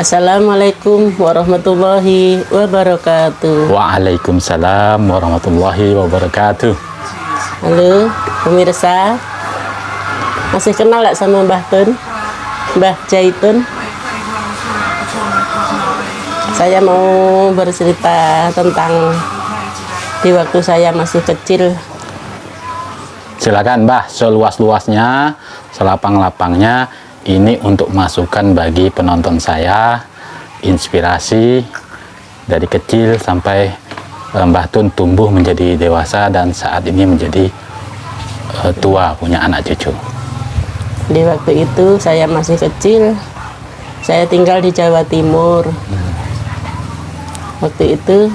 Assalamualaikum warahmatullahi wabarakatuh. Waalaikumsalam warahmatullahi wabarakatuh. Halo pemirsa, masih kenal gak sama Mbah Tun? Mbah Jaitun? Saya mau bercerita tentang di waktu saya masih kecil. Silakan Mbah, seluas-luasnya, selapang-lapangnya. Ini untuk masukan bagi penonton saya, inspirasi dari kecil sampai Mbah Tun tumbuh menjadi dewasa dan saat ini menjadi tua, punya anak cucu. Di waktu itu saya masih kecil, saya tinggal di Jawa Timur. Waktu itu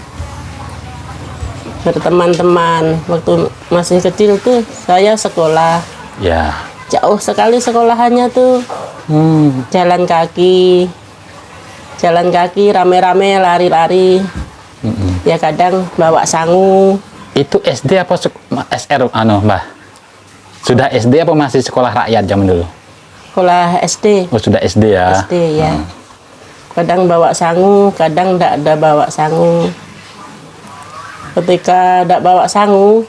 berteman-teman, waktu masih kecil tuh saya sekolah. Ya. Jauh sekali sekolahannya tuh. Jalan kaki rame-rame, lari-lari. Ya kadang bawa sangu. Itu SD apa SR Mbah? Sudah SD apa masih sekolah rakyat zaman dulu? Sekolah SD. Oh, sudah SD ya. SD ya. Kadang bawa sangu, kadang enggak ada bawa sangu. Ketika enggak bawa sangu,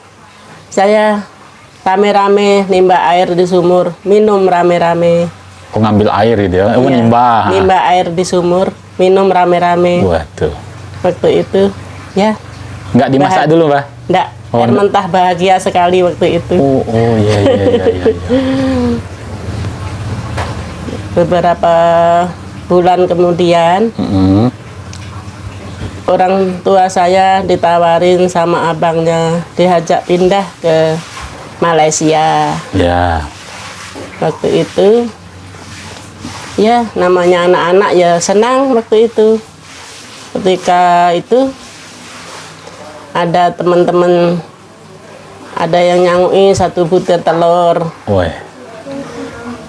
saya rame-rame nimba air di sumur, minum rame-rame. Kok ngambil air gitu ya? Iya, Nimba air di sumur, minum rame-rame. Waduh. Waktu itu, ya. Nggak dimasak dulu, Mbah? Nggak, Oh, air mentah bahagia sekali waktu itu. Oh iya. Beberapa bulan kemudian, orang tua saya ditawarin sama abangnya, diajak pindah ke Malaysia. Ya. Waktu itu, ya namanya anak-anak ya senang waktu itu. Ketika itu ada teman-teman, ada yang nyangui 1 butir telur. Woi.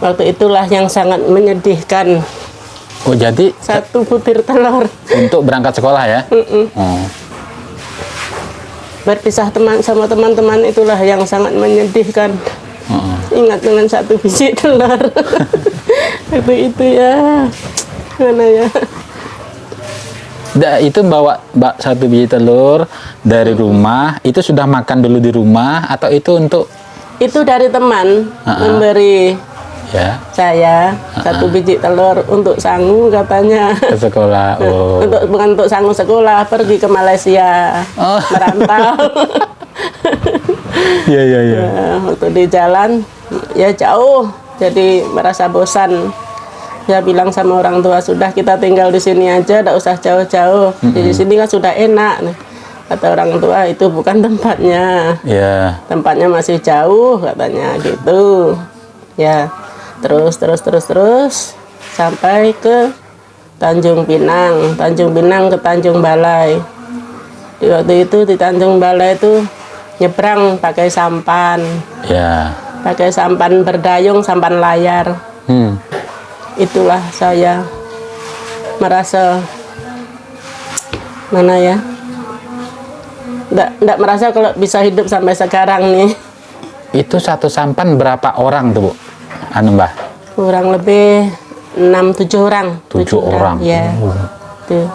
Waktu itulah yang sangat menyedihkan. Oh jadi 1 butir telur. untuk berangkat sekolah ya? Oh. Berpisah sama teman-teman itulah yang sangat menyedihkan. Ingat dengan 1 biji telur. itu ya, mana ya? Itu bawa 1 biji telur dari rumah, itu sudah makan dulu di rumah atau itu untuk? Itu dari teman memberi ya saya 1 biji telur untuk sangu katanya. Ke sekolah. Oh. Bukan untuk sangu sekolah, pergi ke Malaysia. Oh. Merantau. Iya. Ya, waktu di jalan ya jauh, jadi merasa bosan. Saya bilang sama orang tua, sudah kita tinggal di sini aja, tidak usah jauh-jauh. Di sini kan sudah enak. Kata orang tua, itu bukan tempatnya. Yeah. Tempatnya masih jauh katanya gitu. Ya, terus sampai ke Tanjung Pinang ke Tanjung Balai. Di waktu itu di Tanjung Balai itu nyebrang pakai sampan. Ya. Pakai sampan berdayung, sampan layar. Itulah saya merasa mana ya? Nggak merasa kalau bisa hidup sampai sekarang nih. Itu 1 sampan berapa orang tuh, Bu? Mbah? Kurang lebih 6-7 orang. 7 orang. Ya. Tuh.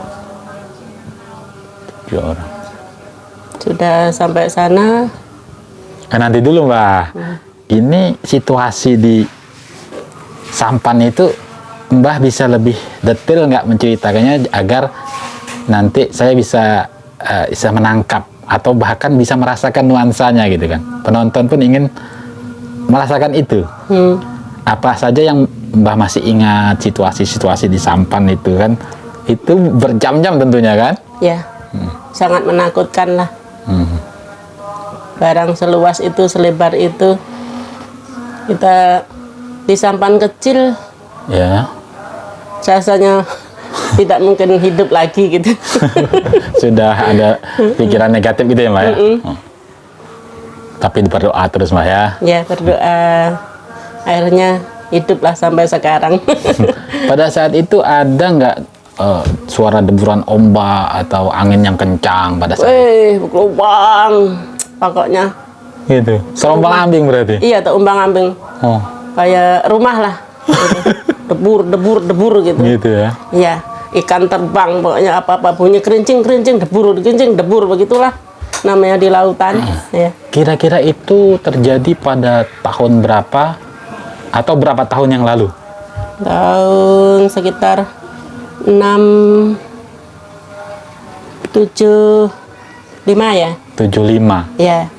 7 orang. Sudah sampai sana. Nanti dulu, Mbah. Ini situasi di sampan itu, Mbah bisa lebih detail nggak menceritakannya agar nanti saya bisa menangkap atau bahkan bisa merasakan nuansanya gitu kan. Penonton pun ingin merasakan itu. Apa saja yang Mbah masih ingat situasi-situasi di sampan itu kan? Itu berjam-jam tentunya kan? Ya, sangat menakutkan lah. Barang seluas itu, selebar itu, kita di sampan kecil. Ya. Rasanya tidak mungkin hidup lagi gitu. Sudah ada pikiran negatif gitu ya, Mbak ya? Tapi berdoa terus, Mbak ya? Ya, berdoa. Akhirnya hiduplah sampai sekarang. Pada saat itu ada nggak suara deburan ombak atau angin yang kencang pada saat itu? Bergelombang pokoknya. Gitu. Terombang-ambing berarti? Iya, terombang-ambing. Oh. Kayak rumah lah. Debur gitu. Gitu ya? Iya. ikan terbang, pokoknya apa-apa bunyi kerincing debur begitulah namanya di lautan. Ya. Kira-kira itu terjadi pada tahun berapa atau berapa tahun yang lalu? Tahun sekitar 675 ya. 75. Ya,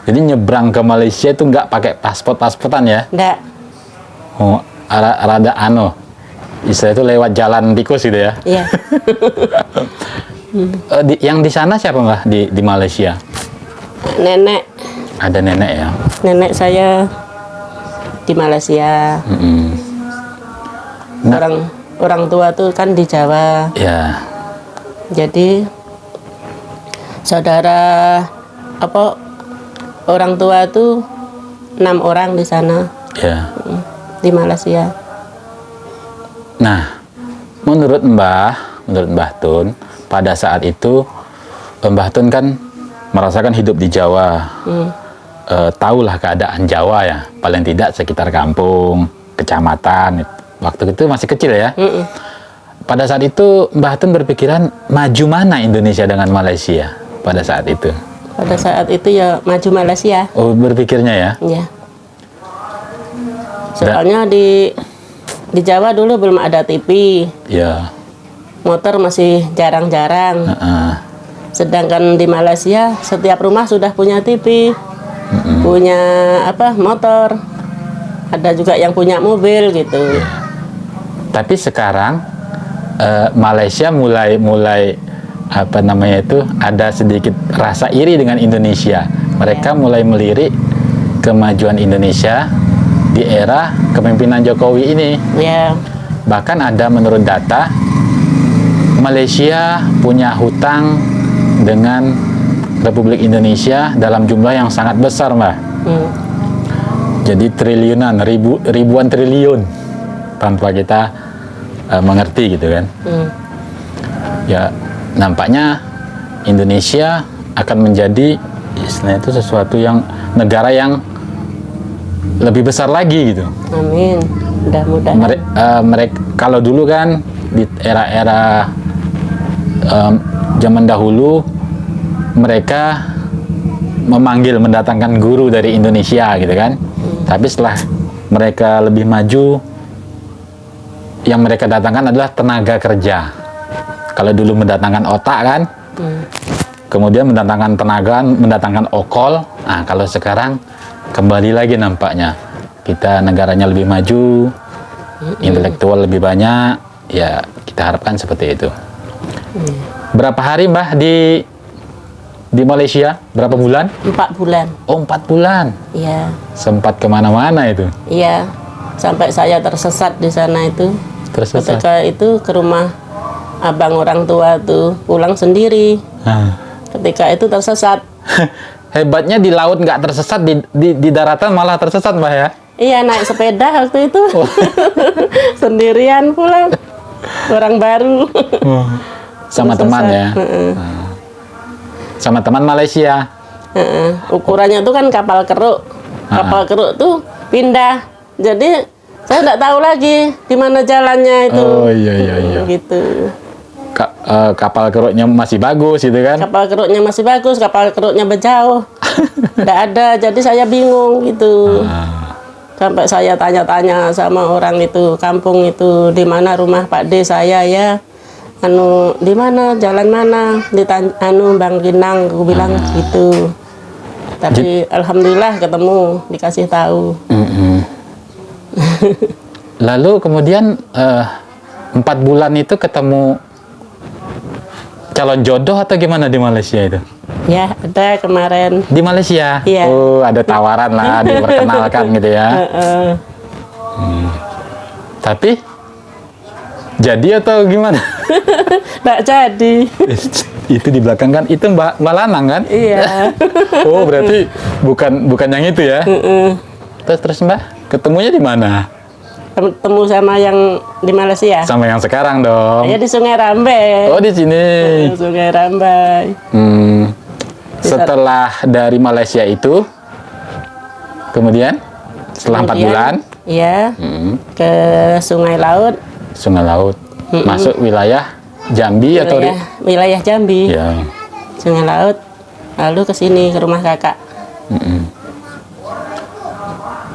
Jadi nyebrang ke Malaysia itu nggak pakai pasportan ya? enggak. Oh, rada istilah itu lewat jalan tikus gitu ya? Iya. Yang di sana siapa Mbak di Malaysia? Nenek Ada nenek ya? nenek saya di Malaysia. Nah. Orang tua tuh kan di Jawa. Ya. Jadi saudara orang tua tuh 6 orang di sana Ya. di Malaysia. Nah, menurut Mbah Tun, pada saat itu Mbah Tun kan merasakan hidup di Jawa. Tahulah keadaan Jawa ya, paling tidak sekitar kampung, kecamatan. Waktu itu masih kecil ya. Pada saat itu Mbah Tun berpikiran maju mana Indonesia dengan Malaysia pada saat itu? Pada saat itu ya maju Malaysia. Oh, berpikirnya ya? Ya. Soalnya di Jawa dulu belum ada TV. Ya. Motor masih jarang-jarang. Sedangkan di Malaysia setiap rumah sudah punya TV. Punya motor. Ada juga yang punya mobil gitu. Tapi sekarang Malaysia mulai ada sedikit rasa iri dengan Indonesia. Mereka mulai melirik kemajuan Indonesia di era kepemimpinan Jokowi ini. Ya. Bahkan ada menurut data Malaysia punya hutang dengan Republik Indonesia dalam jumlah yang sangat besar, Mbak. Jadi triliunan, ribuan triliun tanpa kita mengerti gitu kan. Ya, nampaknya Indonesia akan menjadi istilahnya itu sesuatu yang negara yang lebih besar lagi gitu. Amin. Mudah-mudahan. Mereka kalau dulu kan di era-era zaman dahulu mereka mendatangkan guru dari Indonesia gitu kan. Tapi setelah mereka lebih maju, yang mereka datangkan adalah tenaga kerja. Kalau dulu mendatangkan otak kan, kemudian mendatangkan tenaga, mendatangkan okol. Nah, kalau sekarang kembali lagi nampaknya kita negaranya lebih maju, intelektual lebih banyak. Ya, kita harapkan seperti itu. Berapa hari Mbah di Malaysia? Berapa bulan? 4 bulan. Oh, 4 bulan. Iya. Sempat kemana-mana itu? Iya. Sampai saya tersesat di sana itu. Tersesat. Ketika itu ke rumah abang orang tua tuh pulang sendiri. Ketika itu tersesat. Hebatnya di laut nggak tersesat, di daratan malah tersesat Mbah ya? Iya, naik sepeda waktu itu. Sendirian pulang. Orang baru. Sama Tersesat. teman ya? Sama teman Malaysia? Ukurannya tuh kan kapal keruk. Kapal keruk tuh pindah. Jadi saya nggak tahu lagi di mana jalannya itu. Oh iya. Gitu. Kapal keruknya masih bagus gitu kan? Kapal keruknya masih bagus, kapal keruknya berjauh. Nggak ada, jadi saya bingung gitu. Sampai saya tanya-tanya sama orang itu, kampung itu, di mana rumah Pak D saya ya? Di mana, jalan mana? Bang Kinang, aku bilang gitu. Tapi alhamdulillah ketemu, dikasih tahu. Lalu kemudian 4 bulan itu ketemu calon jodoh atau gimana di Malaysia itu? Ya, ada kemarin. Di Malaysia? Iya. Oh, ada tawaran lah, diperkenalkan gitu ya. Tapi jadi atau gimana? Nggak jadi. Itu di belakang kan, itu Mbak Lanang kan? Iya. Oh, berarti bukan yang itu ya? Terus Mbak, ketemunya di mana? Ketemu sama yang di Malaysia. Sama yang sekarang dong. Ya di Sungai Rambai. Oh, di sini. Sungai Rambai. Setelah dari Malaysia itu, kemudian setelah 4 bulan, Iya. Ke Sungai Laut. Sungai Laut. masuk wilayah Jambi atau wilayah Jambi, ya. Sungai Laut, lalu ke sini ke rumah kakak.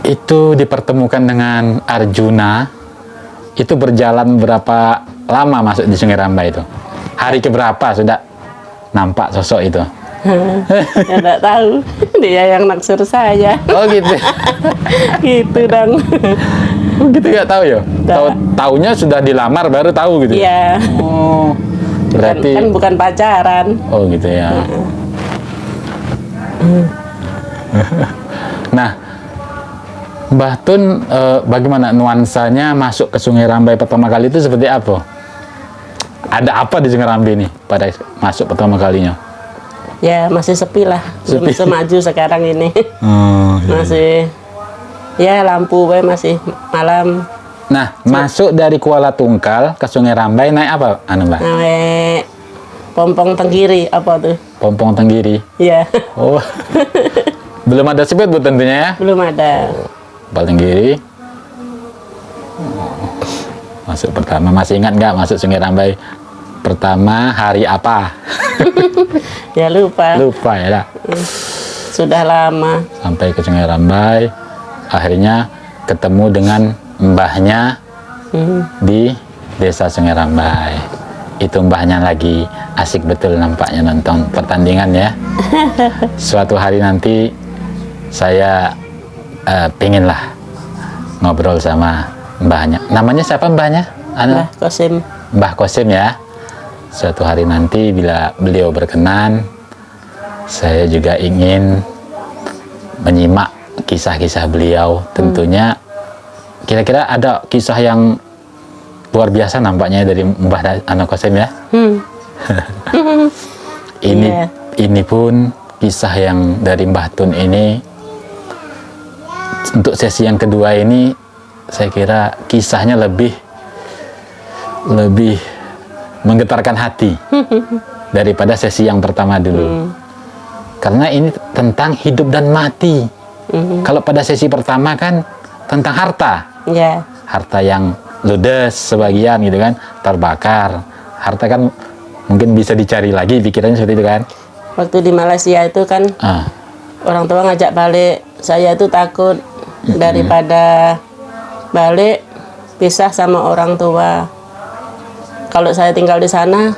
Itu dipertemukan dengan Arjuna, itu berjalan berapa lama masuk di Sungai Rambai itu? Hari keberapa sudah nampak sosok itu? Ya enggak tahu, dia yang naksir saya. Oh gitu. Gitu dong. Oh gitu, nggak tahu ya? Taunya sudah dilamar baru tahu gitu. Iya. Oh, berarti kan bukan pacaran. Oh gitu ya. Nah, Mbah Tun, bagaimana nuansanya masuk ke Sungai Rambai pertama kali itu seperti apa? Ada apa di Sungai Rambai ini pada masuk pertama kalinya? Ya masih sepi lah, belum semaju sekarang ini. Oh, iya. Masih, ya lampu masih malam. Nah, masuk dari Kuala Tungkal ke Sungai Rambai naik apa, Mbak? Naik Pompong Tenggiri, apa tuh? Pompong Tenggiri. Iya. Oh, belum ada speedboat tentunya ya? Belum ada. Pompong Tenggiri. Masuk pertama, masih ingat nggak masuk Sungai Rambai pertama hari apa? Ya lupa. Lupa ya lah. Sudah lama. Sampai ke Sungai Rambai, akhirnya ketemu dengan mbahnya di desa Sungai Rambai. Itu mbahnya lagi asik betul nampaknya nonton pertandingan ya. Suatu hari nanti saya pengenlah ngobrol sama mbahnya. Namanya siapa mbahnya? Mbah Kosim. Mbah Kosim ya. Suatu hari nanti bila beliau berkenan, saya juga ingin menyimak kisah-kisah beliau. Tentunya kira-kira ada kisah yang luar biasa nampaknya dari Mbah Kosim ya. Ini pun kisah yang dari Mbah Tun ini. Untuk sesi yang kedua ini saya kira kisahnya lebih menggetarkan hati daripada sesi yang pertama dulu. Karena ini tentang hidup dan mati. Kalau pada sesi pertama kan tentang harta. Ya. Harta yang ludes sebagian gitu kan, terbakar. Harta kan mungkin bisa dicari lagi, pikirannya seperti itu kan. Waktu di Malaysia itu kan orang tua ngajak balik, saya itu takut daripada balik pisah sama orang tua. Kalau saya tinggal di sana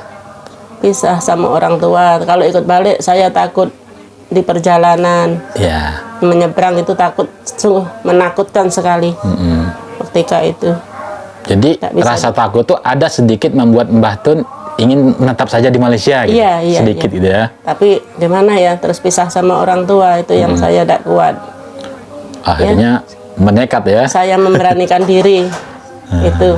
pisah sama orang tua. Kalau ikut balik saya takut di perjalanan. Ya. Menyeberang itu takut, sungguh menakutkan sekali. Ketika itu. Jadi rasa takut tuh ada sedikit membuat Mbah Tun ingin menetap saja di Malaysia gitu. Iya, sedikit gitu ya. Tapi gimana ya, terus pisah sama orang tua itu yang saya tidak kuat. Akhirnya menekat ya. Saya memberanikan diri itu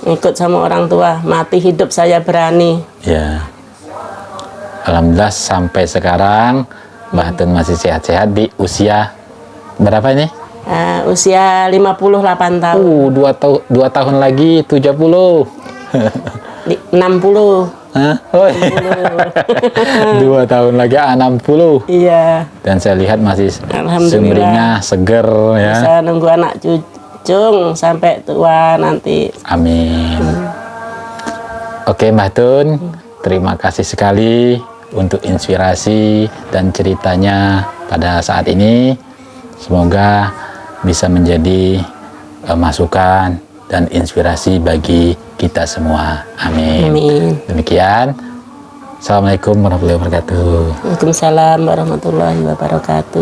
ikut sama orang tua, mati hidup saya berani. Ya. Alhamdulillah sampai sekarang Mbah Tun masih sehat-sehat di usia berapa ini? Usia 58 tahun. 2 tahun lagi 70. 60. Hah? Oh, 2 tahun lagi 60. Iya. Dan saya lihat masih Alhamdulillah. sumringah, seger ya. Bisa nunggu anak cucu sampai tua nanti. Amin. Oke Mbah Tun, terima kasih sekali untuk inspirasi dan ceritanya pada saat ini. Semoga bisa menjadi masukan dan inspirasi bagi kita semua. Amin. Amin. Demikian. Assalamualaikum warahmatullahi wabarakatuh. Waalaikumsalam warahmatullahi wabarakatuh.